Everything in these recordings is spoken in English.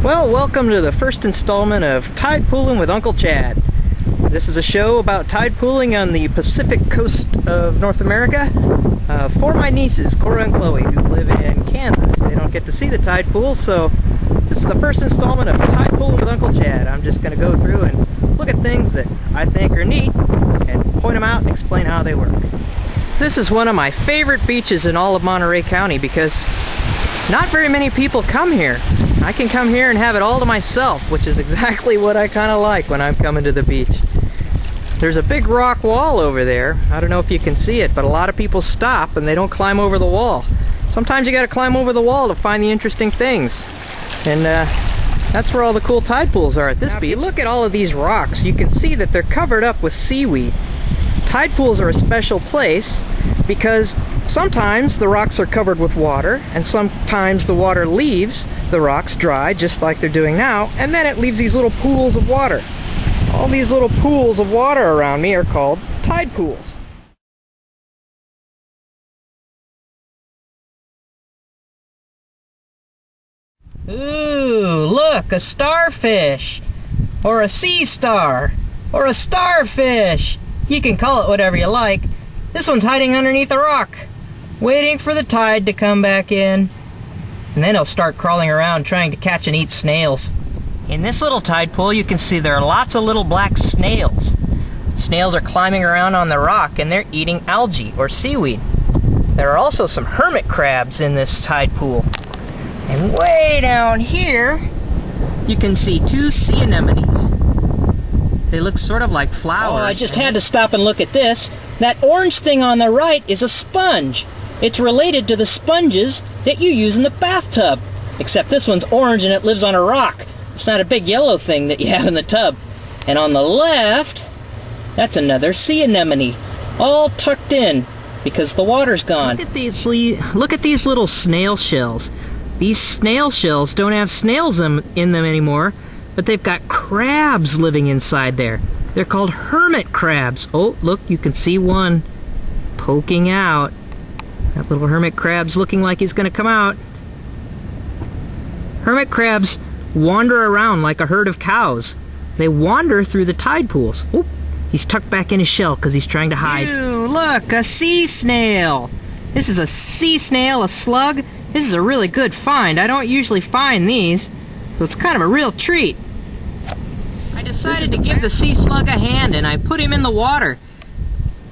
Well, welcome to the first installment of Tide Pooling with Uncle Chad. This is a show about tide pooling on the Pacific coast of North America for my nieces, Cora and Chloe, who live in Kansas. They don't get to see the tide pool, so this is the first installment of Tide Pooling with Uncle Chad. I'm just going to go through and look at things that I think are neat and point them out and explain how they work. This is one of my favorite beaches in all of Monterey County because not very many people come here. I can come here and have it all to myself, which is exactly what I kind of like when I'm coming to the beach. There's a big rock wall over there. I don't know if you can see it, but a lot of people stop and they don't climb over the wall. Sometimes you gotta climb over the wall to find the interesting things. And that's where all the cool tide pools are at this beach. Look at all of these rocks. You can see that they're covered up with seaweed. Tide pools are a special place because sometimes the rocks are covered with water, and sometimes the water leaves the rocks dry, just like they're doing now, and then it leaves these little pools of water. All these little pools of water around me are called tide pools. Ooh, look, a starfish, or a sea star, or a starfish. You can call it whatever you like. This one's hiding underneath a rock, waiting for the tide to come back in. And then he'll start crawling around trying to catch and eat snails. In this little tide pool, you can see there are lots of little black snails. Snails are climbing around on the rock and they're eating algae or seaweed. There are also some hermit crabs in this tide pool. And way down here, you can see two sea anemones. They look sort of like flowers. Oh, I just had to stop and look at this. That orange thing on the right is a sponge. It's related to the sponges that you use in the bathtub. Except this one's orange and it lives on a rock. It's not a big yellow thing that you have in the tub. And on the left, that's another sea anemone. All tucked in because the water's gone. Look at these little snail shells. These snail shells don't have snails in them anymore, but they've got crabs living inside there. They're called hermit crabs. Oh, look, you can see one poking out. That little hermit crab's looking like he's going to come out. Hermit crabs wander around like a herd of cows. They wander through the tide pools. Oh, he's tucked back in his shell because he's trying to hide. Ew, look, a sea snail. This is a sea snail, a slug. This is a really good find. I don't usually find these, so it's kind of a real treat. I decided to give the sea slug a hand and I put him in the water.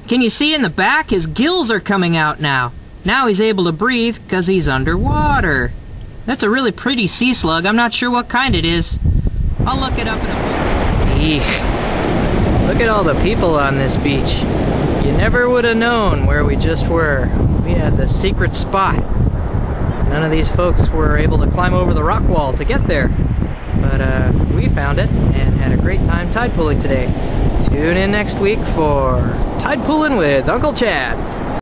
Can you see in the back? His gills are coming out now. Now he's able to breathe because he's underwater. That's a really pretty sea slug. I'm not sure what kind it is. I'll look it up in a moment. Eesh. Look at all the people on this beach. You never would have known where we just were. We had the secret spot. None of these folks were able to climb over the rock wall to get there. But we found it and had a great time tide pooling today. Tune in next week for Tide Pooling with Uncle Chad.